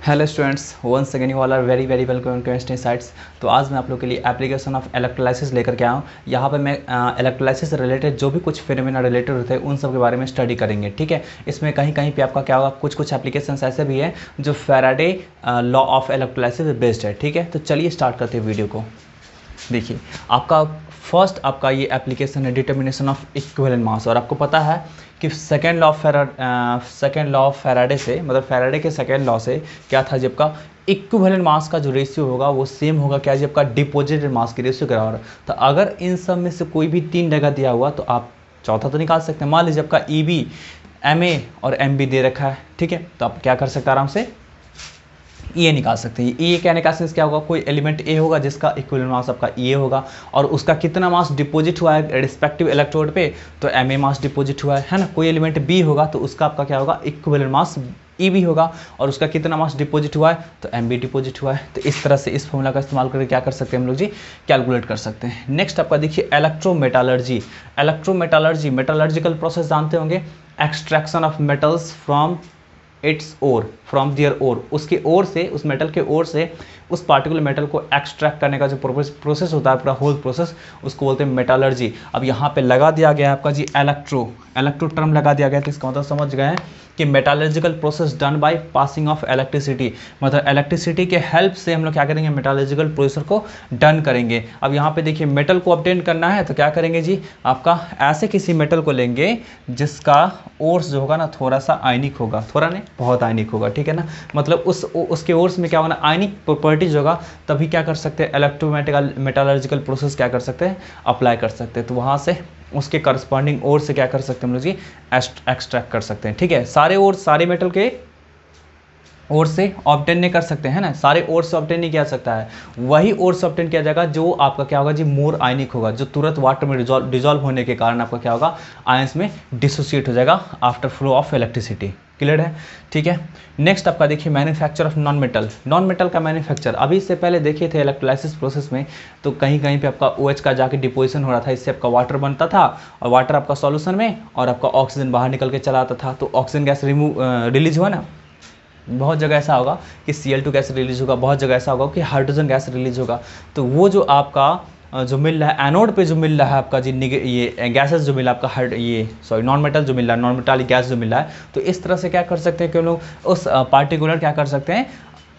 Hello students, once again you all are very welcome to instant sites. तो आज मैं आप लोग के लिए एप्लीकेशन ऑफ इलेक्ट्रोलाइसिस लेकर के आया हूँ। यहाँ पे मैं इलेक्ट्रोलाइसिस से रिलेटेड जो भी कुछ फिनोमेना रिलेटेड होते हैं उन सब के बारे में स्टडी करेंगे। ठीक है, इसमें कहीं कहीं पे आपका क्या होगा, कुछ एप्लीकेशन ऐसे भी है जो Faraday law of electrolysis based है। ठीक है, तो चलिए स्टार्ट करते हैं वीडियो को। देखिए, आपका फर्स्ट आपका ये एप्लीकेशन है डिटर्मिनेशन ऑफ इक्विवेलेंट मास। और आपको पता है कि सेकेंड लॉ ऑफ फैराडे से, मतलब फैराडे के सेकेंड लॉ से क्या था, जब का इक्विवेलेंट मास का जो रेशियो होगा वो सेम होगा क्या, जब का डिपॉजिटेड मास के रेशियो के बराबर। तो अगर इन सब में से कोई भी 3 जगह दिया हुआ तो आप चौथा तो निकाल सकते हैं। मान लीजिए आपका EB, MA और MB दे रखा है। ठीक है, तो आप क्या कर सकते हैं, आराम से ये निकाल सकते हैं। ये कहने का सेंस क्या होगा, कोई एलिमेंट ए होगा जिसका इक्विवेलेंट मास आपका ए होगा और उसका कितना मास डिपॉजिट हुआ है रिस्पेक्टिव इलेक्ट्रोड पे, तो MA मास डिपॉजिट हुआ है ना। कोई एलिमेंट बी होगा तो उसका आपका क्या होगा, इक्विवेलेंट मास EB होगा और उसका कितना मास डिपॉजिट हुआ है, तो MB डिपॉजिट हुआ है। तो इस तरह से इस फॉर्मूला का इस्तेमाल करके क्या कर सकते हैं हम लोग जी, कैलकुलेट कर सकते हैं। नेक्स्ट आपका देखिए इलेक्ट्रोमेटालर्जी। मेटालर्जिकल प्रोसेस जानते होंगे, extraction of metals from its ore, from their ore, उसके ओर से, उस मेटल के ओर से उस पार्टिकुलर मेटल को एक्सट्रैक्ट करने का जो प्रोसेस होता है, पूरा होल प्रोसेस, उसको बोलते हैं मेटालर्जी। अब यहाँ पे लगा दिया गया है आपका जी इलेक्ट्रो टर्म लगा दिया गया, तो इसका मतलब समझ गए हैं कि metallurgical process done by passing of electricity, मतलब इलेक्ट्रिसिटी के हेल्प से हम लोग क्या करेंगे, मेटालर्जिकल प्रोसेस को डन करेंगे। अब यहाँ पे देखिए मेटल को ऑब्टेन करना है तो क्या करेंगे जी, आपका ऐसे किसी मेटल को लेंगे जिसका ओर्स जो होगा ना थोड़ा सा आयनिक होगा, थोड़ा नहीं बहुत आयनिक होगा। ठीक है ना, मतलब उसके ओर्स में क्या होगा ना, आयनिक प्रॉपर्टीज होगा, तभी क्या कर सकते हैं, मेटालर्जिकल प्रोसेस क्या कर सकते हैं, अप्लाई कर सकते हैं। तो वहाँ से उसके करस्पॉन्डिंग ओर से क्या कर सकते हैं हम लोग जी, एक्सट्रैक्ट कर सकते हैं। ठीक है, सारे मेटल के ओर से ऑब्टेन नहीं कर सकते हैं ना, सारे ओर से ऑब्टेन नहीं किया सकता है। वही ओर से ऑब्टेन किया जाएगा जो आपका क्या होगा जी, मोर आयनिक होगा, जो तुरंत वाटर में डिजॉल्व होने के कारण आपका क्या होगा, आयंस में डिसोसिएट हो जाएगा after flow of electricity. Clear है, ठीक है। नेक्स्ट आपका देखिए मैन्युफैक्चर ऑफ नॉन मेटल का मैन्युफैक्चर। अभी इससे पहले देखे थे इलेक्ट्रोलाइसिस प्रोसेस में, तो कहीं कहीं पे आपका OH का जाके डिपोजिशन हो रहा था, इससे आपका वाटर बनता था और वाटर आपका सॉल्यूशन में और आपका ऑक्सीजन बाहर निकल के चला आता था। तो ऑक्सीजन गैस रिलीज हुआ ना, बहुत जगह ऐसा होगा कि Cl2 गैस रिलीज होगा, बहुत जगह ऐसा होगा कि हाइड्रोजन गैस रिलीज होगा। तो वो जो आपका जो मिल रहा है एनोड पे, जो मिल रहा है आपका जी ये गैसेस जो मिला आपका नॉन मेटल जो मिल रहा है, नॉन मेटालिक गैस जो मिल रहा है, तो इस तरह से क्या कर सकते हैं कि लोग उस पार्टिकुलर क्या कर सकते हैं,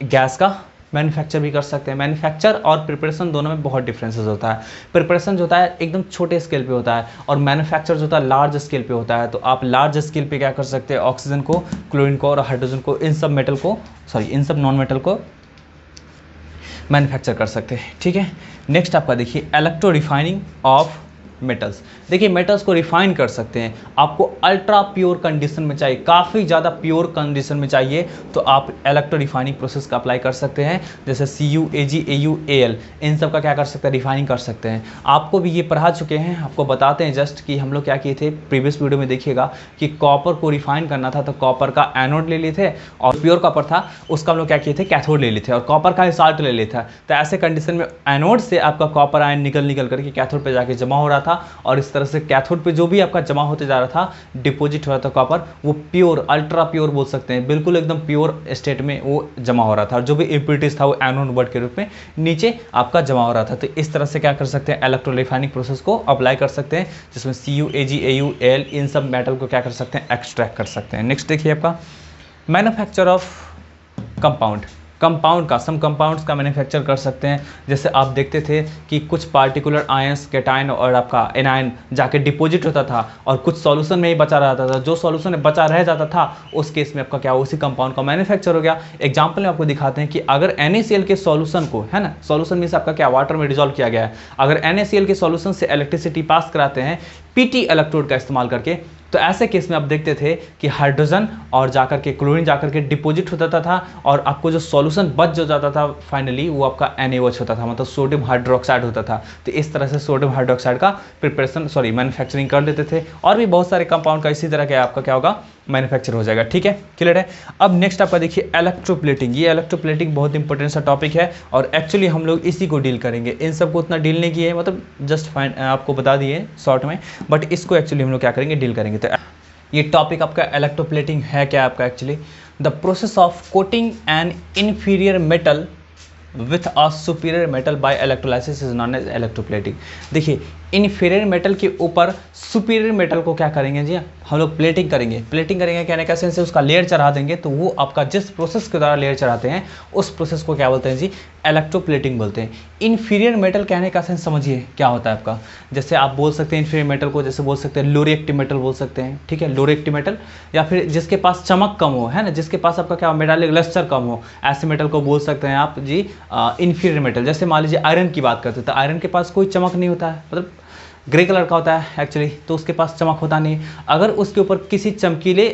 गैस का मैन्युफैक्चर भी कर सकते हैं। मैन्युफैक्चर और प्रिपरेशन दोनों में बहुत डिफरेंसेस होता है। प्रिपरेशन जो होता है एकदम छोटे स्केल पे होता है और मैन्युफैक्चर जो होता है लार्ज स्केल पे होता है। तो आप लार्ज स्केल पे क्या कर सकते हैं, ऑक्सीजन को, क्लोरीन को और हाइड्रोजन को, इन सब नॉन मेटल को मैन्युफैक्चर कर सकते हैं। ठीक है, नेक्स्ट आपका देखिए इलेक्ट्रो रिफाइनिंग ऑफ मेटल्स। देखिए मेटल्स को रिफाइन कर सकते हैं, आपको अल्ट्रा प्योर कंडीशन में चाहिए, काफ़ी ज़्यादा प्योर कंडीशन में चाहिए तो आप इलेक्ट्रो रिफाइनिंग प्रोसेस का अप्लाई कर सकते हैं। जैसे Cu, Ag, Au, Al, इन सब का क्या कर सकते हैं, रिफाइनिंग कर सकते हैं। आपको भी ये पढ़ा चुके हैं, आपको बताते हैं जस्ट कि हम लोग क्या किए थे प्रीवियस वीडियो में, देखिएगा कि कॉपर को रिफाइन करना था तो कॉपर का एनोड ले लिए थे और प्योर कॉपर था उसका हम लोग क्या किए थे, कैथोड ले लिए थे और कॉपर का साल्ट ले लिए था। तो ऐसे कंडीशन में एनोड से आपका कॉपर आयन निकल करके कैथोड पर जाके जमा हो रहा था और इस तरह से कैथोड पे जो भी आपका जमा होते जा रहा था, डिपॉजिट हो रहा था कॉपर, वो प्योर, अल्ट्रा प्योर बोल सकते हैं, बिल्कुल एकदम प्योर स्टेट में वो जमा हो रहा था और जो भी इम्प्योरिटीज था वो एनोड वर्ड के रूप में नीचे आपका जमा हो रहा था। तो इस तरह से क्या कर सकते हैं, इलेक्ट्रो रिफाइनिंग प्रोसेस को अप्लाई कर सकते हैं, जिसमें Cu, Ag, Au, Al इन सब मेटल को क्या कर सकते हैं, एक्सट्रैक्ट कर सकते हैं। नेक्स्ट देखिए आपका मैन्युफैक्चर ऑफ कंपाउंड का, सम कंपाउंड्स का मैन्युफैक्चर कर सकते हैं। जैसे आप देखते थे कि कुछ पार्टिकुलर आयंस, कैटायन और आपका एनायन जाके डिपॉजिट होता था और कुछ सॉल्यूशन में ही बचा रहता था, जो सॉल्यूशन में बचा रह जाता था उस केस में आपका क्या, उसी कंपाउंड का मैन्युफैक्चर हो गया। एग्जाम्पल में आपको दिखाते हैं कि अगर NaCl के सॉल्यूशन को, है ना, सॉल्यूशन में से आपका क्या, वाटर में डिजॉल्व किया गया है, अगर NaCl के सॉल्यूशन से इलेक्ट्रिसिटी पास कराते हैं PT इलेक्ट्रोड का इस्तेमाल करके, तो ऐसे केस में आप देखते थे कि हाइड्रोजन और जाकर के क्लोरीन जाकर के डिपॉजिट होता था और आपको जो सॉल्यूशन बच जो जाता था फाइनली वो आपका NaOH होता था, मतलब सोडियम हाइड्रोक्साइड होता था। तो इस तरह से सोडियम हाइड्रोक्साइड का मैन्युफैक्चरिंग कर लेते थे और भी बहुत सारे कंपाउंड का इसी तरह के आपका क्या होगा, मैन्युफैक्चर हो जाएगा। ठीक है, क्लियर है। अब नेक्स्ट आपका देखिए इलेक्ट्रोप्लेटिंग। ये इलेक्ट्रोप्लेटिंग बहुत इंपॉर्टेंट सा टॉपिक है और एक्चुअली हम लोग इसी को डील करेंगे। इन सबको उतना डील नहीं किए, मतलब जस्ट आपको बता दिए शॉर्ट में, बट इसको एक्चुअली हम लोग क्या करेंगे, डील करेंगे। तो ये टॉपिक आपका इलेक्ट्रोप्लेटिंग है क्या आपका actually, the process of coating an inferior metal with a superior metal by electrolysis is known as electroplating. देखिए इन्फीरियर मेटल के ऊपर सुपीरियर मेटल को क्या करेंगे जी, हम लोग प्लेटिंग करेंगे। प्लेटिंग करेंगे कहने का सेंस है उसका लेयर चढ़ा देंगे, तो वो आपका जिस प्रोसेस के द्वारा लेयर चढ़ाते हैं उस प्रोसेस को क्या बोलते हैं जी, इलेक्ट्रोप्लेटिंग बोलते हैं। इन्फीरियर मेटल कहने का सेंस समझिए क्या होता है आपका, जैसे आप बोल सकते हैं इन्फीरियर मेटल को, जैसे बोल सकते हैं लो रिएक्टिव मेटल बोल सकते हैं, ठीक है, लो रिएक्टिव मेटल, या फिर जिसके पास चमक कम हो, है ना, जिसके पास आपका क्या मेटालिक लस्टर कम हो, ऐसे मेटल को बोल सकते हैं आप जी इन्फीरियर मेटल। जैसे मान लीजिए आयरन की बात करते हैं तो आयरन के पास कोई चमक नहीं होता है, मतलब ग्रे कलर का होता है एक्चुअली, तो उसके पास चमक होता नहीं। अगर उसके ऊपर किसी चमकीले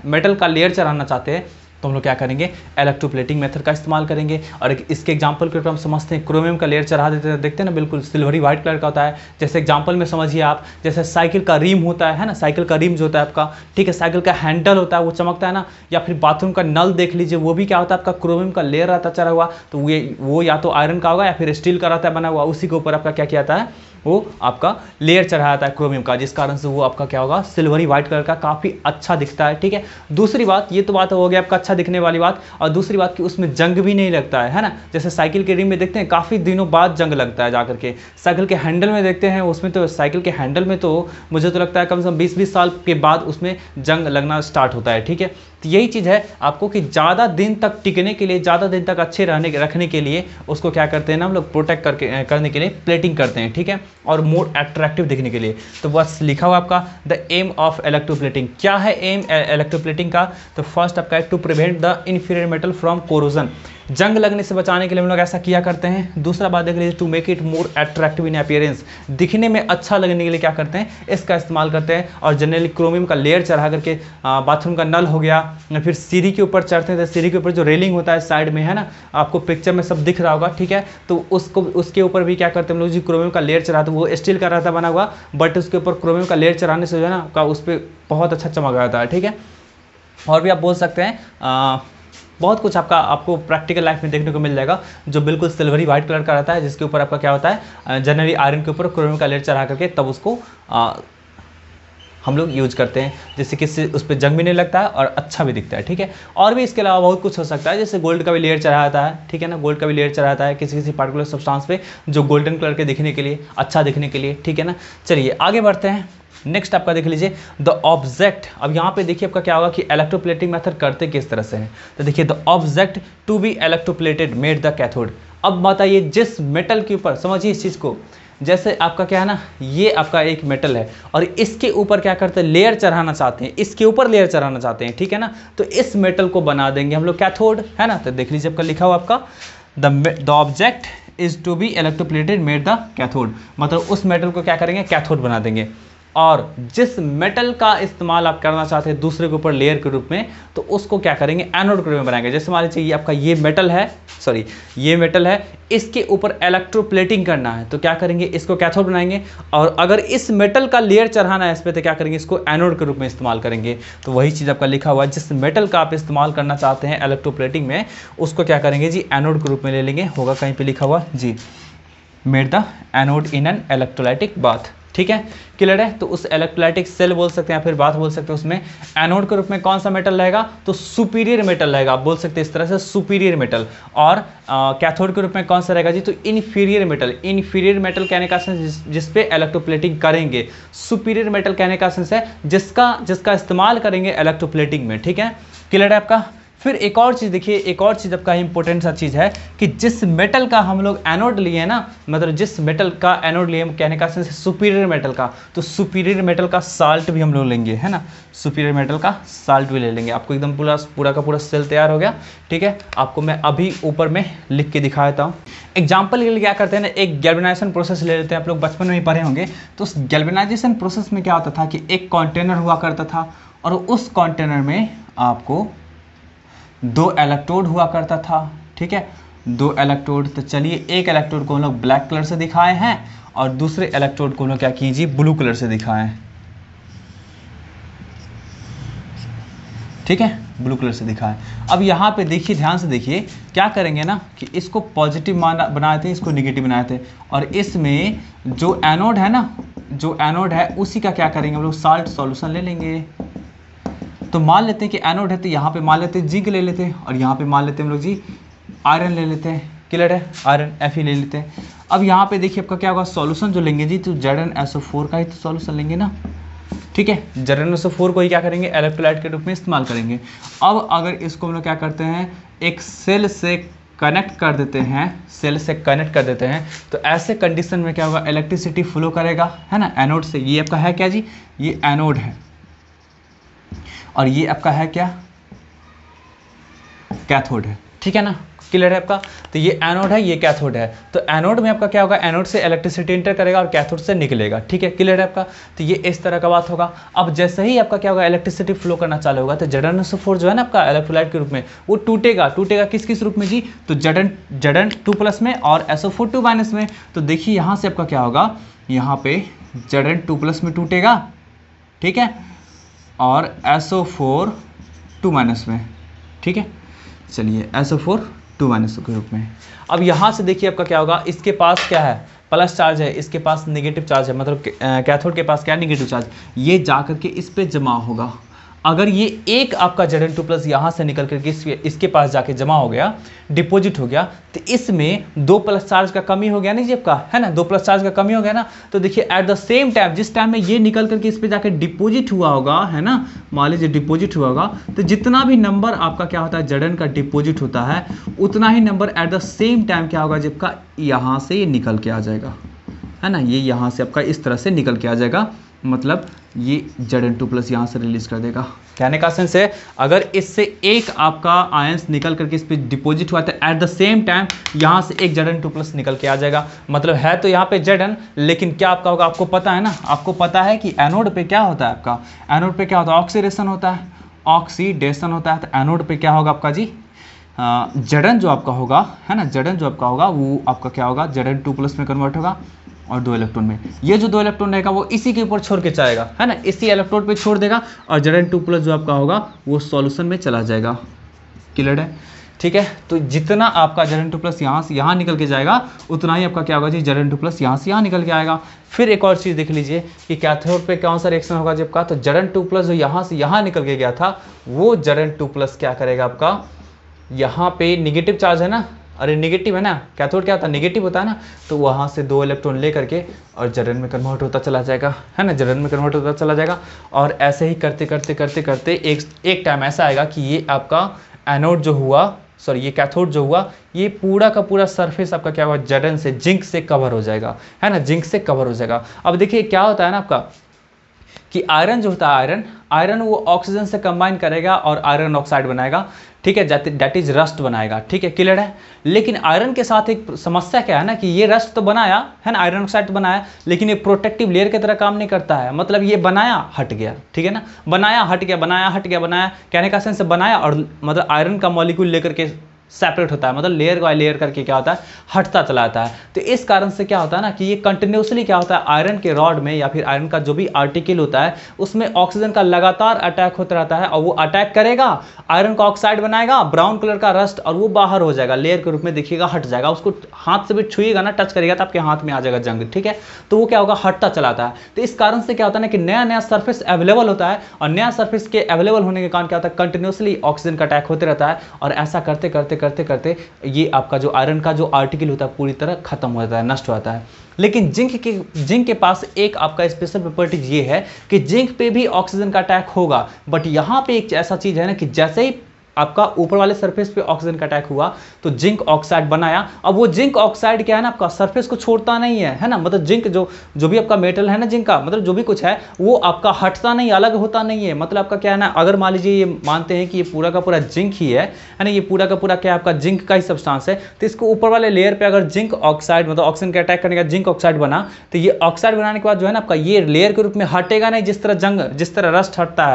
मेटल का लेयर चढ़ाना चाहते हैं तो हम लोग क्या करेंगे, इलेक्ट्रोप्लेटिंग मेथड का इस्तेमाल करेंगे। और इसके एग्जांपल के ऊपर हम समझते हैं, क्रोमियम का लेयर चढ़ा देते हैं, देखते हैं ना बिल्कुल सिल्वरी व्हाइट कलर का होता है। जैसे एग्जांपल में समझिए आप, जैसे साइकिल का रिम होता है ना, साइकिल का रिम जो होता है आपका, ठीक है, साइकिल का हैंडल होता है वो चमकता है ना, या फिर बाथरूम का नल देख लीजिए, वो भी क्या होता है आपका क्रोमियम का लेयर रहता चढ़ा हुआ, तो वो या तो आयरन का होगा या फिर स्टील का रहता है बना हुआ, उसी के ऊपर आपका क्या किया जाता है, वो आपका लेयर चढ़ाया जाता है क्रोमियम का, जिस कारण से वो आपका क्या होगा, सिल्वरी व्हाइट कलर का काफ़ी अच्छा दिखता है, ठीक है। दूसरी बात, ये तो बात हो गया आपका अच्छा दिखने वाली बात, और दूसरी बात कि उसमें जंग भी नहीं लगता है ना। जैसे साइकिल के रिम में देखते हैं काफ़ी दिनों बाद जंग लगता है जाकर के, साइकिल के हैंडल में देखते हैं, उसमें तो साइकिल के हैंडल में तो मुझे तो लगता है कम से कम 20-20 साल के बाद उसमें जंग लगना स्टार्ट होता है, ठीक है। तो यही चीज़ है आपको कि ज़्यादा दिन तक टिकने के लिए, ज़्यादा दिन तक अच्छे रखने के लिए उसको क्या करते हैं ना हम लोग, प्रोटेक्ट करने के लिए प्लेटिंग करते हैं, ठीक है, और मोर अट्रैक्टिव दिखने के लिए। तो बस लिखा हुआ आपका द एम ऑफ इलेक्ट्रोप्लेटिंग। क्या है एम इलेक्ट्रोप्लेटिंग का, तो फर्स्ट आपका है to prevent the inferior metal from corrosion, जंग लगने से बचाने के लिए हम लोग ऐसा किया करते हैं। दूसरा बात देख लीजिए, to make it more attractive in appearance, दिखने में अच्छा लगने के लिए क्या करते हैं, इसका इस्तेमाल करते हैं। और जनरली क्रोमियम का लेयर चढ़ा करके बाथरूम का नल हो गया, या फिर सीढ़ी के ऊपर चढ़ते हैं तो सीढ़ी के ऊपर जो रेलिंग होता है साइड में, है ना, आपको पिक्चर में सब दिख रहा होगा, ठीक है, तो उसके ऊपर भी क्या करते हैं हम लोग जी, क्रोमियम का लेयर चढ़ाते हैं। वो स्टील का रहता बना हुआ, बट उसके ऊपर क्रोमियम का लेयर चढ़ाने से जो है ना का उस पर बहुत अच्छा चमक आता है, ठीक है। और भी आप बोल सकते हैं बहुत कुछ आपको प्रैक्टिकल लाइफ में देखने को मिल जाएगा, जो बिल्कुल सिल्वरी व्हाइट कलर का रहता है, जिसके ऊपर आपका क्या होता है, जनरली आयरन के ऊपर क्रोमियम का लेयर चढ़ा करके तब उसको हम लोग यूज करते हैं, जिससे कि उस पर जंग भी नहीं लगता है और अच्छा भी दिखता है, ठीक है। और भी इसके अलावा बहुत कुछ हो सकता है, जैसे गोल्ड का भी लेयर चढ़ाता है, ठीक है ना, गोल्ड का भी लेयर चढ़ाता है किसी पर्टिकुलर सब्सटेंस पे, जो गोल्डन कलर के दिखने के लिए, अच्छा दिखने के लिए, ठीक है ना। चलिए आगे बढ़ते हैं। नेक्स्ट आपका देख लीजिए द ऑब्जेक्ट। अब यहाँ पे देखिए आपका क्या होगा कि इलेक्ट्रोप्लेटिंग मेथड करते किस तरह से है, तो देखिए the object to be electroplated made the cathode. अब बताइए जिस मेटल के ऊपर, समझिए इस चीज़ को, जैसे आपका क्या है ना, ये आपका एक मेटल है और इसके ऊपर क्या करते हैं, लेयर चढ़ाना चाहते हैं, इसके ऊपर लेयर चढ़ाना चाहते हैं, ठीक है ना, तो इस मेटल को बना देंगे हम लोग कैथोड, है ना। तो देख लीजिए आपका लिखा हुआ आपका the object is to be electroplated made the cathode, मतलब उस मेटल को क्या करेंगे, कैथोड बना देंगे। और जिस मेटल का इस्तेमाल आप करना चाहते हैं दूसरे के ऊपर लेयर के रूप में, तो उसको क्या करेंगे, एनोड के रूप में बनाएंगे। जैसे मान लीजिए ये आपका ये मेटल है, सॉरी ये मेटल है, इसके ऊपर इलेक्ट्रोप्लेटिंग करना है, तो क्या करेंगे, इसको कैथोड बनाएंगे। और अगर इस मेटल का लेयर चढ़ाना है इस पर, तो क्या करेंगे, इसको एनोड के रूप में इस्तेमाल करेंगे। तो वही चीज़ आपका लिखा हुआ है, जिस मेटल का आप इस्तेमाल करना चाहते हैं इलेक्ट्रोप्लेटिंग में, उसको क्या करेंगे जी, एनोड के रूप में ले लेंगे। होगा कहीं पर लिखा हुआ जी, made the anode in an electrolytic bath, ठीक है, क्लियर है। तो उस इलेक्ट्रोलाइटिक सेल बोल सकते हैं या फिर बात बोल सकते हैं, उसमें एनोड के रूप में कौन सा मेटल रहेगा, तो सुपीरियर मेटल रहेगा, आप बोल सकते हैं इस तरह से सुपीरियर मेटल। और कैथोड के रूप में कौन सा रहेगा जी, तो इन्फीरियर मेटल। इन्फीरियर मेटल कहने का सेंस जिस पे इलेक्ट्रोप्लेटिंग करेंगे, सुपीरियर मेटल कहने का सेंस है जिसका इस्तेमाल करेंगे इलेक्ट्रोप्लेटिंग में, ठीक है, क्लियर है आपका। फिर एक और चीज़ देखिए, एक और चीज़ आपका इंपॉर्टेंट सा चीज़ है कि जिस मेटल का हम लोग एनोड लिए हैं ना, मतलब जिस मेटल का एनोड लिए कहने का सेंस सुपीरियर मेटल का, तो सुपीरियर मेटल का साल्ट भी हम लोग लेंगे, है ना, सुपीरियर मेटल का साल्ट भी ले लेंगे। आपको एकदम पूरा का पूरा सेल तैयार हो गया, ठीक है। आपको मैं अभी ऊपर में लिख के दिखा देता हूँ। एग्जाम्पल के लिए क्या करते हैं ना, एक गैल्वेनाइजेशन प्रोसेस ले लेते हैं, आप लोग बचपन में ही पढ़े होंगे। तो उस गैल्वेनाइजेशन प्रोसेस में क्या होता था कि एक कंटेनर हुआ करता था, और उस कंटेनर में आपको 2 इलेक्ट्रोड हुआ करता था, ठीक है, 2 इलेक्ट्रोड। तो चलिए एक इलेक्ट्रोड को हम लोग ब्लैक कलर से दिखाए हैं और दूसरे इलेक्ट्रोड को हम लोग क्या कीजिए, ब्लू कलर से दिखाएं, ठीक है, ब्लू कलर से दिखाएं। अब यहाँ पे देखिए, ध्यान से देखिए, क्या करेंगे ना कि इसको पॉजिटिव बनाए थे, इसको निगेटिव बनाए थे, और इसमें जो एनोड है ना, जो एनोड है उसी का क्या करेंगे हम लोग, साल्ट सॉल्यूशन ले लेंगे, तो मान लेते हैं कि एनोड है, तो यहाँ पे मान लेते हैं जिंक ले लेते हैं और यहाँ पे मान लेते हैं हम लोग जी आयरन ले लेते हैं। क्लियर है, आयरन Fe ले लेते हैं। अब यहाँ पे देखिए आपका क्या होगा, सॉल्यूशन जो लेंगे जी तो ZnSO4 का ही तो सॉल्यूशन लेंगे ना। ठीक है, ZnSO4 को ही क्या करेंगे, इलेक्ट्रोलाइट के रूप में इस्तेमाल करेंगे। अब अगर इसको हम लोग क्या करते हैं, एक सेल से कनेक्ट कर देते हैं, सेल से कनेक्ट कर देते हैं, तो ऐसे कंडीशन में क्या होगा, इलेक्ट्रिसिटी फ्लो करेगा, है ना, एनोड से। ये आपका है क्या जी, ये एनोड है और ये आपका है क्या, कैथोड है। ठीक है ना, क्लियर है आपका। तो ये एनोड है, ये कैथोड है। तो एनोड में आपका क्या होगा, एनोड से इलेक्ट्रिसिटी इंटर करेगा और कैथोड से निकलेगा। ठीक है, क्लियर है आपका। तो ये इस तरह का बात होगा। अब जैसे ही आपका क्या होगा, इलेक्ट्रिसिटी फ्लो करना चालू होगा, तो ZnSO4 जो है ना आपका इलेक्ट्रोलाइट के रूप में, वो टूटेगा। टूटेगा किस किस रूप में जी, तो Zn2+ में और SO4 2- में। तो देखिए यहाँ से आपका क्या होगा, यहाँ पे Zn2+ में टूटेगा, ठीक है, और SO4 2- में। ठीक है, चलिए SO4 2- के रूप में। अब यहाँ से देखिए आपका क्या होगा, इसके पास क्या है, प्लस चार्ज है, इसके पास नेगेटिव चार्ज है, मतलब कैथोड के पास क्या है, नेगेटिव चार्ज। ये जा करके इस पे जमा होगा। अगर ये एक आपका Zn2+ यहाँ से निकल करके इसके पास जाके जमा हो गया, डिपॉजिट हो गया, तो इसमें 2+ चार्ज का कमी हो गया नहीं जी आपका, है ना, 2+ चार्ज का कमी हो गया ना। तो देखिए एट द सेम टाइम, जिस टाइम में ये निकल करके इस पे जाके डिपॉजिट हुआ होगा, है ना, मान लीजिए डिपॉजिट हुआ होगा, तो जितना भी नंबर आपका क्या होता है Zn का डिपॉजिट होता है, उतना ही number at the same time क्या होगा, जबका यहाँ से ये निकल के आ जाएगा, है ना, ये यहाँ से आपका इस तरह से निकल के आ जाएगा। मतलब ये Zn2+ यहाँ से रिलीज कर देगा। कहने का सेंस है, अगर इससे एक आपका आयंस निकल करके इस पे डिपॉजिट हुआ, तो एट द सेम टाइम यहाँ से एक Zn2+ निकल के आ जाएगा। मतलब है तो यहाँ पे Zn, लेकिन क्या आपका होगा, आपको पता है ना, आपको पता है कि एनोड पे क्या होता है, आपका एनोड पे क्या होता है, ऑक्सीडेशन होता है, ऑक्सीडेशन होता है। तो एनोड पे क्या होगा आपका जी, Zn जो आपका होगा, है ना, Zn जो आपका होगा वो आपका क्या होगा, Zn2+ में कन्वर्ट होगा और 2 इलेक्ट्रॉन में। ये जो 2 इलेक्ट्रॉन रहेगा वो इसी के ऊपर छोड़ के जाएगा, है ना, इसी इलेक्ट्रोड पे छोड़ देगा और Zn2+ जो आपका होगा वो सॉल्यूशन में चला जाएगा। क्लियर है, ठीक है। तो जितना आपका Zn2+ यहाँ से यहाँ निकल के जाएगा, उतना ही आपका क्या होगा जी, Zn2+ यहाँ से यहाँ निकल के आएगा। फिर एक और चीज़ देख लीजिए कि कैथोड पे कौन सा रिएक्शन होगा जब का, तो Zn2+ जो यहाँ से यहाँ निकल के गया था, वो Zn2+ क्या करेगा आपका, यहाँ पे निगेटिव चार्ज है ना, अरे नेगेटिव है ना, कैथोड क्या होता है, नेगेटिव होता है ना, तो वहाँ से 2 इलेक्ट्रॉन ले करके और Zn में कन्वर्ट होता चला जाएगा, है ना, Zn में कन्वर्ट होता चला जाएगा। और ऐसे ही करते करते करते करते एक टाइम ऐसा आएगा कि ये आपका एनोड जो हुआ, सॉरी ये कैथोड जो हुआ, ये पूरा का पूरा सरफेस आपका क्या हुआ, Zn से, जिंक से कवर हो जाएगा, है ना, जिंक से कवर हो जाएगा। अब देखिए क्या होता है ना आपका, कि आयरन जो होता है, आयरन वो ऑक्सीजन से कंबाइन करेगा और आयरन ऑक्साइड बनाएगा, ठीक है, दैट इज रस्ट बनाएगा। ठीक है, क्लियर है। लेकिन आयरन के साथ एक समस्या क्या है ना, कि ये रस्ट तो बनाया है ना, आयरन ऑक्साइड तो बनाया, लेकिन ये प्रोटेक्टिव लेयर की तरह काम नहीं करता है। मतलब ये बनाया हट गया, ठीक है ना, बनाया हट गया, बनाया हट गया, बनाया, कहने का सेंस बनाया और मतलब आयरन का मॉलिक्यूल लेकर के सेपरेट होता है, मतलब लेयर बाय लेयर करके क्या होता है, हटता चला जाता है। तो इस कारण से क्या होता है ना, कि ये कंटिन्यूसली क्या होता है, आयरन के रॉड में या फिर आयरन का जो भी आर्टिकल होता है, उसमें ऑक्सीजन का लगातार अटैक होता रहता है, और वो अटैक करेगा, आयरन का ऑक्साइड बनाएगा, ब्राउन कलर का रस्ट, और वो बाहर हो जाएगा, लेयर के रूप में देखिएगा, हट जाएगा। उसको हाथ से भी छुएगा ना, टच करेगा तो आपके हाथ में आ जाएगा जंग, ठीक है। तो वो क्या होगा, हटता चलाता है। तो इस कारण से क्या होता है ना, कि नया नया सर्फेस अवेलेबल होता है, और नया सर्फेस के अवेलेबल होने के कारण क्या होता है, कंटिन्यूसली ऑक्सीजन का अटैक होते रहता है, और ऐसा करते करते करते करते ये आपका जो आयरन का जो आर्टिकल होता है पूरी तरह खत्म हो जाता है, नष्ट हो जाता है। लेकिन जिंक के पास एक आपका स्पेशल प्रॉपर्टीज ये है कि जिंक पे भी ऑक्सीजन का अटैक होगा, बट यहाँ पे एक ऐसा चीज है ना, कि जैसे ही आपका ऊपर वाले सरफेस पे ऑक्सीजन का अटैक हुआ तो जिंक ऑक्साइड बनाया। अब वो जिंक ऑक्साइड क्या है ना, आपका सरफेस को छोड़ता नहीं है ना, मतलब जिंक जो भी आपका मेटल है ना, जिंक का मतलब जो भी कुछ है, वो आपका हटता नहीं, अलग होता नहीं है। मतलब आपका क्या है ना, अगर मान लीजिए ये मानते हैं कि ये पूरा का पूरा जिंक ही है ना, ये पूरा का पूरा क्या आपका जिंक का ही सब्सटेंस है, तो इसको ऊपर वाले लेयर पे अगर जिंक ऑक्साइड मतलब ऑक्सीजन का अटैक करने का जिंक ऑक्साइड बना, तो ये ऑक्साइड बनाने के बाद जो है ना आपका ये लेयर के रूप में हटेगा नहीं, जिस तरह रस्ट हटता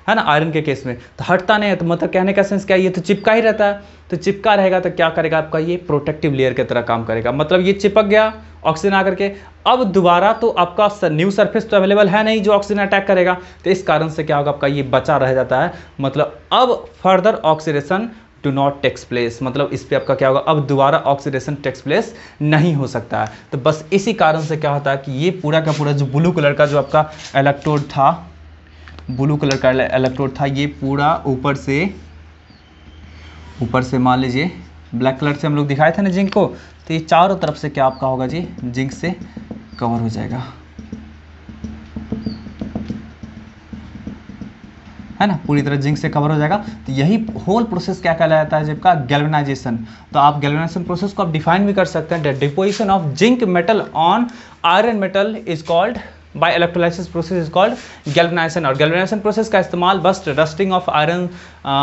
है ना, आयरन के केस में तो हटता नहीं है। तो मतलब कहने का सेंस क्या है, ये तो चिपका ही रहता है, तो चिपका रहेगा तो क्या करेगा आपका, ये प्रोटेक्टिव लेयर की तरह काम करेगा। मतलब ये चिपक गया ऑक्सीजन आकर के, अब दोबारा तो आपका न्यू सरफेस तो अवेलेबल है नहीं जो ऑक्सीजन अटैक करेगा, तो इस कारण से क्या होगा, आपका ये बचा रह जाता है। मतलब अब further oxidation do not takes place, मतलब इस पे आपका क्या होगा, अब दोबारा ऑक्सीडेशन टेक्स प्लेस नहीं हो सकता है। तो बस इसी कारण से क्या होता है कि ये पूरा का पूरा जो ब्लू कलर का जो आपका इलेक्ट्रोड था, ब्लू कलर का इलेक्ट्रोड था, ये पूरा ऊपर से मान लीजिए ब्लैक कलर से हम लोग दिखाए थे ना जिंक को, तो ये चारों तरफ से क्या आपका होगा जी, जिंक से कवर हो जाएगा, है ना, पूरी तरह जिंक से कवर हो जाएगा। तो यही होल प्रोसेस क्या कहलाता है जब का, गैल्वेनाइजेशन। तो आप गैल्वेनाइजेशन प्रोसेस को आप डिफाइन भी कर सकते हैं, the deposition of zinc metal on iron metal is called by electrolysis process is called galvanisation. और गैल्वेनाइजेशन प्रोसेस का इस्तेमाल बस रस्टिंग ऑफ आयरन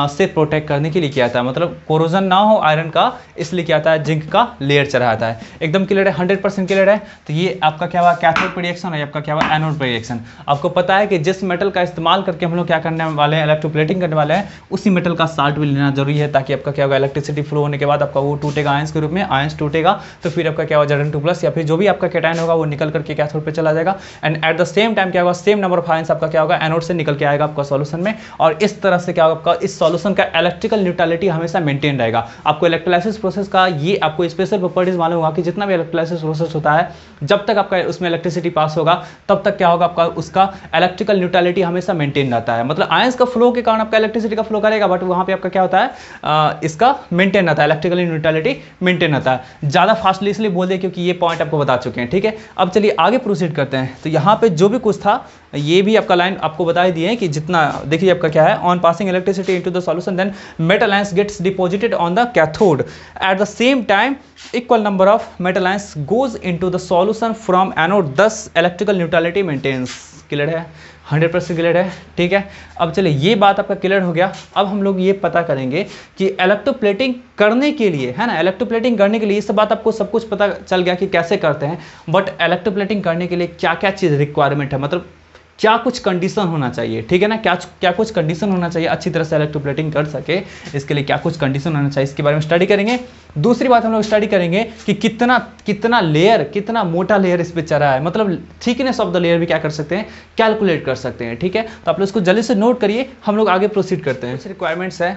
से प्रोटेक्ट करने के लिए किया जाता है, मतलब कोरोजन ना हो आयरन का, इसलिए क्या आता है, जिंक का लेयर चढ़ाता है। एकदम क्लियर है, 100% क्लियर है। तो ये आपका क्या हुआ, कैथोड पे रिएक्शन, और आपका क्या हुआ, एनोड पे रिएक्शन। आपको पता है कि जिस मेटल का इस्तेमाल करके हम लोग क्या करने वाले हैं, इलेक्ट्रोप्लेटिंग करने वाले हैं, उसी मेटल का साल्ट भी लेना जरूरी है, ताकि आपका क्या होगा, इलेक्ट्रिसिटी फ्लो होने के बाद आपका वो टूटेगा आयंस के रूप में, आयंस टूटेगा तो फिर आपका क्या होगा, Zn2+ या फिर जो भी आपका कैटायन होगा वो निकल करके कैथोड पे चला जाएगा। And eight the same time क्या होगा, सेम नंबर ऑफ आयंस आपका क्या होगा, एनोड से निकल के आएगा आपका सॉल्यूशन में। और इस तरह से क्या होगा, आपका इस सॉल्यूशन का इलेक्ट्रिकल न्यूट्रलिटी हमेशा मेंटेन रहेगा। आपको इलेक्ट्रोलाइसिस प्रोसेस का ये आपको स्पेशल प्रॉपर्टीज मालूम होगा कि जितना भी इलेक्ट्रोलाइसिस प्रोसेस होता है, जब तक आपका उसमें इलेक्ट्रिसिटी पास होगा तब तक क्या होगा, आपका उसका इलेक्ट्रिकल न्यूट्रलिटी हमेशा मेंटेन रहता है। मतलब आयंस का फ्लो के कारण आपका इलेक्ट्रिसिटी का फ्लो करेगा, बट वहां पे आपका क्या होता है, इसका मेंटेन रहता है, इलेक्ट्रिकल न्यूट्रलिटी मेंटेन रहता है। ज्यादा फास्टली इसलिए बोल दे क्योंकि ये पॉइंट आपको बता चुके हैं, ठीक है। अब चलिए आगे प्रोसीड करते हैं। तो यहाँ पे जो भी कुछ था ये भी आपका लाइन आपको बता ही दिए कि जितना, देखिए आपका क्या है, on passing electricity into the solution then metal ions gets deposited on the cathode at the same time equal number of metal ions goes into the solution from anode, thus electrical neutrality maintains. Clear है, 100% clear है, ठीक है। अब चलिए ये बात आपका clear हो गया। अब हम लोग ये पता करेंगे कि इलेक्ट्रोप्लेटिंग करने के लिए, है ना, इलेक्ट्रोप्लेटिंग करने के लिए इस बात आपको सब कुछ पता चल गया कि कैसे करते हैं, बट इलेक्ट्रोप्लेटिंग करने के लिए क्या क्या चीज़ रिक्वायरमेंट है, मतलब क्या कुछ कंडीशन होना चाहिए, ठीक है ना, क्या कुछ कंडीशन होना चाहिए अच्छी तरह से इलेक्ट्रोप्लेटिंग कर सके, इसके लिए क्या कुछ कंडीशन होना चाहिए, इसके बारे में स्टडी करेंगे। दूसरी बात हम लोग स्टडी करेंगे कि कितना लेयर, कितना मोटा लेयर इस पे चढ़ा है, मतलब थिकनेस ऑफ द लेयर भी क्या कर सकते हैं, कैलकुलेट कर सकते हैं, ठीक है। तो आप लोग इसको जल्दी से नोट करिए, हम लोग आगे प्रोसीड करते हैं। कुछ रिक्वायरमेंट्स है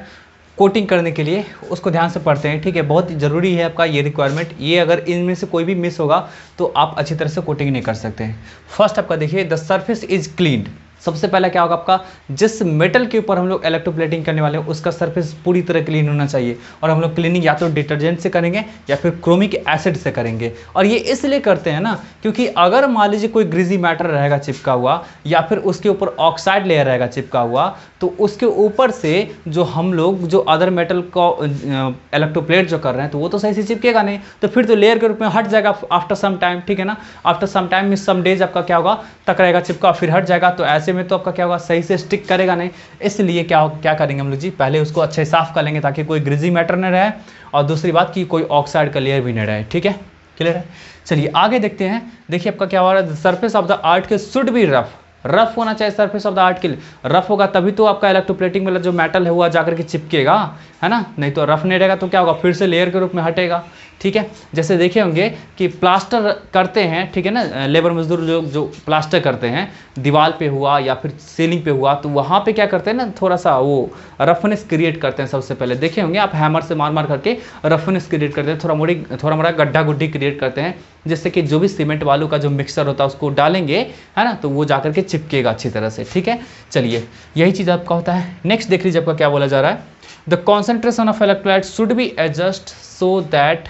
कोटिंग करने के लिए, उसको ध्यान से पढ़ते हैं, ठीक है। बहुत ज़रूरी है आपका ये रिक्वायरमेंट, ये अगर इनमें से कोई भी मिस होगा तो आप अच्छी तरह से कोटिंग नहीं कर सकते हैं। फर्स्ट आपका देखिए, द सरफेस इज क्लीन्ड। सबसे पहला क्या होगा, आपका जिस मेटल के ऊपर हम लोग इलेक्ट्रोप्लेटिंग करने वाले हैं उसका सरफेस पूरी तरह क्लीन होना चाहिए। और हम लोग क्लीनिंग या तो डिटर्जेंट से करेंगे या फिर क्रोमिक एसिड से करेंगे। और ये इसलिए करते हैं ना, क्योंकि अगर मान लीजिए कोई ग्रीजी मैटर रहेगा चिपका हुआ, या फिर उसके ऊपर ऑक्साइड लेयर रहेगा चिपका हुआ, तो उसके ऊपर से जो हम लोग जो अदर मेटल को इलेक्ट्रोप्लेट जो कर रहे हैं तो वो तो सही से चिपकेगा नहीं, तो फिर तो लेयर के रूप में हट जाएगा आफ्टर सम टाइम, ठीक है ना। आफ्टर सम टाइम में सम डेज आपका क्या होगा, टकराएगा चिपका, फिर हट जाएगा, तो ऐसे में तो आपका क्या होगा, सही से स्टिक करेगा नहीं। इसलिए क्या करेंगे हम लोग जी, पहले उसको अच्छे साफ कर लेंगे ताकि कोई ग्रीजी मैटर न रहे, और दूसरी बात कि कोई ऑक्साइड का लेयर भी नहीं रहे, ठीक है, क्लियर है। चलिए आगे देखते हैं। देखिए आपका क्या हो रहा है, surface of the article should be rough होना चाहिए। Surface of the article rough होगा तभी तो आपका इलेक्ट्रोप्लेटिंग वाला जो मेटल है वो जाकर के चिपकेगा, है ना, नहीं तो रफ नहीं रहेगा तो क्या होगा, फिर से लेयर के रूप में हटेगा, ठीक है। जैसे देखे होंगे कि प्लास्टर करते हैं, ठीक है ना, लेबर मजदूर जो प्लास्टर करते हैं, दीवार पे हुआ या फिर सीलिंग पे हुआ, तो वहाँ पे क्या करते हैं ना, थोड़ा सा वो रफनेस क्रिएट करते हैं। सबसे पहले देखे होंगे आप, हैमर से मार करके रफनेस क्रिएट करते हैं, थोड़ा मोड़ा गड्ढा गुड्ढी क्रिएट करते हैं, जिससे कि जो भी सीमेंट वालू का जो मिक्सचर होता है उसको डालेंगे, है ना, तो वो जाकर के चिपकेगा अच्छी तरह से, ठीक है। चलिए यही चीज़ आपका होता है। नेक्स्ट देख लीजिए आपका क्या बोला जा रहा है, the concentration of electrolyte should be adjust so that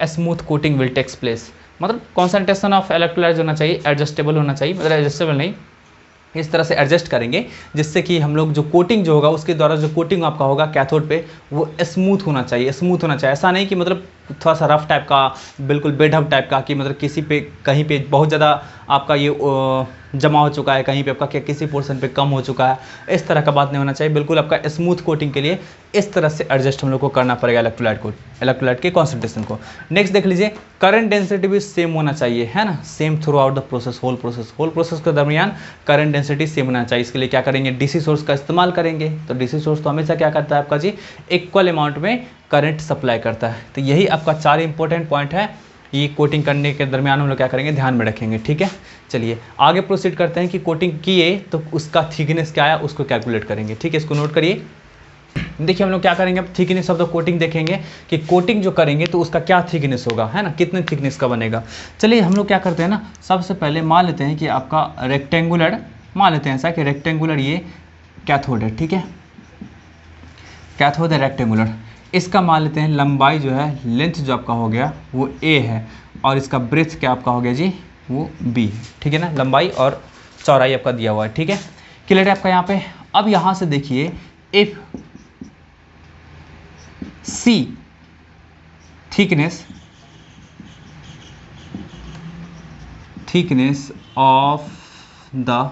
a smooth coating will takes place. मतलब कॉन्सेंट्रेशन ऑफ इलेक्ट्रोलाइट होना चाहिए, एडजस्टेबल होना चाहिए, मतलब एडजस्टेबल नहीं, इस तरह से एडजस्ट करेंगे जिससे कि हम लोग जो कोटिंग जो होगा उसके द्वारा जो कोटिंग आपका होगा कैथोड पे वो स्मूथ होना चाहिए, स्मूथ होना चाहिए। ऐसा नहीं कि मतलब थोड़ा सा रफ टाइप का, बिल्कुल बेढब टाइप का, कि मतलब किसी पे कहीं पे बहुत ज़्यादा आपका ये जमा हो चुका है, कहीं पे आपका किसी पोर्शन पे कम हो चुका है, इस तरह का बात नहीं होना चाहिए। बिल्कुल आपका स्मूथ कोटिंग के लिए इस तरह से एडजस्ट हम लोग को करना पड़ेगा इलेक्ट्रोलाइट के कॉन्सेंट्रेशन को। नेक्स्ट देख लीजिए, करंट डेंसिटी भी सेम होना चाहिए, है ना, same throughout the process, whole process के दरमियान करंट डेंसिटी सेम होना चाहिए। इसके लिए क्या करेंगे, डीसी सोर्स का इस्तेमाल करेंगे। तो डीसी सोर्स तो हमेशा क्या करता है आपका जी, इक्वल अमाउंट में करंट सप्लाई करता है। तो यही आपका 4 इंपॉर्टेंट पॉइंट है, ये कोटिंग करने के दरमियान हम लोग क्या करेंगे, ध्यान में रखेंगे, ठीक है। चलिए आगे प्रोसीड करते हैं कि कोटिंग किए तो उसका थिकनेस क्या है उसको कैलकुलेट करेंगे, ठीक है। इसको नोट करिए। देखिए हम लोग क्या करेंगे, अब थिकनेस ऑफ द कोटिंग देखेंगे कि कोटिंग जो करेंगे तो उसका क्या थिकनेस होगा, है ना, कितने थिकनेस का बनेगा। चलिए हम लोग क्या करते हैं ना, सबसे पहले मान लेते हैं कि आपका रेक्टेंगुलर, मान लेते हैं ऐसा कि रेक्टेंगुलर ये कैथोड है, ठीक है, कैथोड है रेक्टेंगुलर। इसका मान लेते हैं लंबाई जो है, लेंथ जो आपका हो गया वो a है, और इसका ब्रेथ क्या आपका हो गया जी, वो b है, ठीक है ना, लंबाई और चौड़ाई आपका दिया हुआ है, ठीक है, क्लियर है आपका यहाँ पे। अब यहाँ से देखिए, if c thickness of the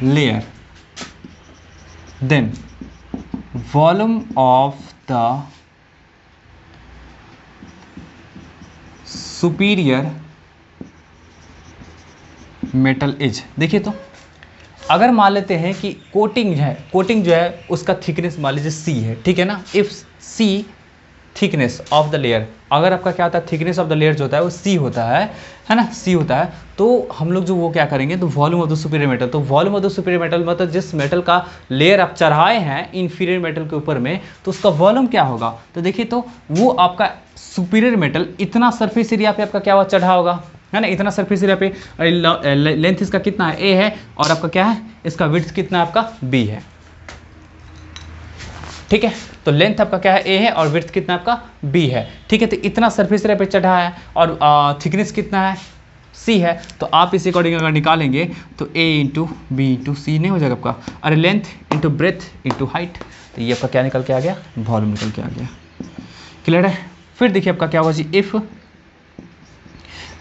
layer, then volume of the superior metal is। देखिए तो अगर मान लेते हैं कि कोटिंग जो है उसका थिकनेस मान लीजिए c है, ठीक है ना, if c thickness of the layer, अगर आपका क्या होता है, थिकनेस ऑफ द लेयर जो होता है वो c होता है ना, c होता है, तो हम लोग जो वो क्या करेंगे, तो volume of the superior metal, तो volume of the superior metal मतलब जिस मेटल का लेयर आप चढ़ाए हैं इंफीरियर मेटल के ऊपर में, तो उसका वॉल्यूम क्या होगा, तो देखिए तो वो आपका सुपीरियर मेटल इतना सरफेस एरिया पे आपका क्या हुआ, चढ़ा होगा, है ना, इतना सरफेस एरिया पे, लेंथ इसका कितना है, a है, और आपका क्या है, इसका विड्थ कितना है आपका, b है, ठीक है, तो लेंथ आपका क्या है, a है, और विड्थ कितना आपका b है, ठीक है, तो इतना सरफेस एरिया पे चढ़ा है, और थिकनेस कितना है, c है, तो आप इस अकॉर्डिंग अगर निकालेंगे तो a इंटू बी इंटू सी नहीं हो जाएगा आपका, अरे length into breadth into height, तो ये आपका क्या निकल के आ गया, वॉल्यूम निकल के आ गया, क्लियर है। फिर देखिए आपका क्या होगा जी, if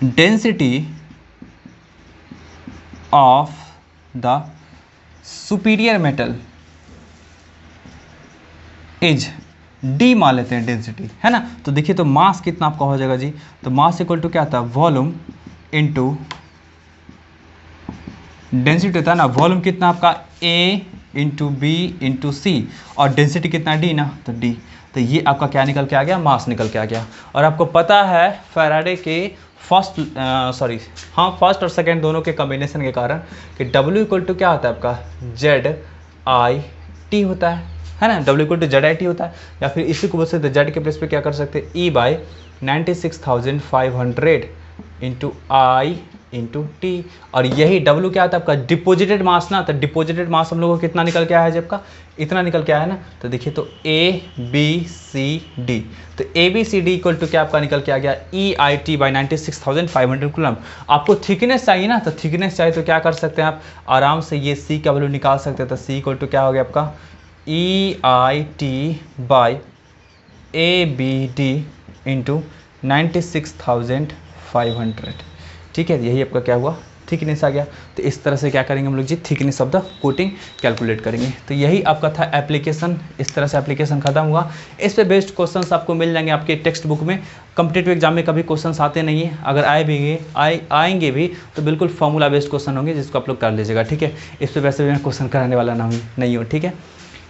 density of the superior metal is d मान लेते हैं डेंसिटी, है ना, तो देखिए तो मास कितना आपका हो जाएगा जी, तो मास इक्वल टू क्या था, वॉल्यूम इनटू डेंसिटी होता है ना, वॉल्यूम कितना आपका a इंटू बी इंटू सी, और डेंसिटी कितना d ना, तो d, तो ये आपका क्या निकल के आ गया, मास निकल के आ गया। और आपको पता है फैराडे के फर्स्ट और सेकंड दोनों के कॉम्बिनेशन के कारण कि W इक्वल टू क्या होता है आपका, ZIT होता है ना, W इक्वल टू ZIT होता है, या फिर इसी को बोल सकते हैं Z के प्लेस पे क्या कर सकते हैं, E/96,500 into I into T, और यही W क्या होता है आपका, डिपोजिटेड मास ना, तो डिपोजिटेड मास हम लोगों को कितना निकल के आया है जब का, इतना निकल के आया है ना, तो देखिए तो ABCD, तो ABCD इक्वल टू क्या आपका निकल के आ गया, EIT/96,500 कूलम। आपको थिकनेस चाहिए ना, तो थिकनेस चाहिए तो क्या कर सकते हैं आप, आराम से ये C का वैल्यू निकाल सकते हैं, तो C इक्वल टू क्या हो गया आपका, EIT/ABD इंटू 96,500, ठीक है, यही आपका क्या हुआ, थिकनेस आ गया। तो इस तरह से क्या करेंगे हम लोग जी, thickness of the coating calculate करेंगे। तो यही आपका था एप्लीकेशन, इस तरह से एप्लीकेशन खत्म हुआ। इस पे बेस्ड क्वेश्चंस आपको मिल जाएंगे आपके टेक्स्ट बुक में। कॉम्पिटिटिव एग्जाम में कभी क्वेश्चंस आते नहीं है, अगर आएंगे भी तो बिल्कुल फॉर्मूला बेस्ड क्वेश्चन होंगे, जिसको आप लोग कर लीजिएगा, ठीक है। इस पर वैसे भी मैं क्वेश्चन कराने वाला नहीं हूँ, ठीक है।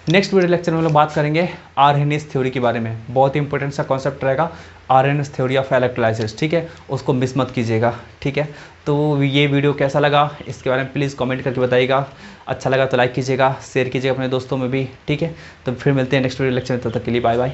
नेक्स्ट वीडियो लेक्चर में हम लोग बात करेंगे आरएनएस थ्योरी के बारे में। बहुत ही इंपॉर्टेंट सा कॉन्सेप्ट रहेगा, आरएनएस थ्योरी ऑफ इलेक्ट्रोलाइसिस, ठीक है, उसको मिस मत कीजिएगा, ठीक है। तो ये वीडियो कैसा लगा इसके बारे में प्लीज़ कमेंट करके बताइएगा। अच्छा लगा तो लाइक कीजिएगा, शेयर कीजिएगा अपने दोस्तों में भी, ठीक है। तो फिर मिलते हैं नेक्स्ट वीडियो लेक्चर में, तब तक के लिए बाय बाय।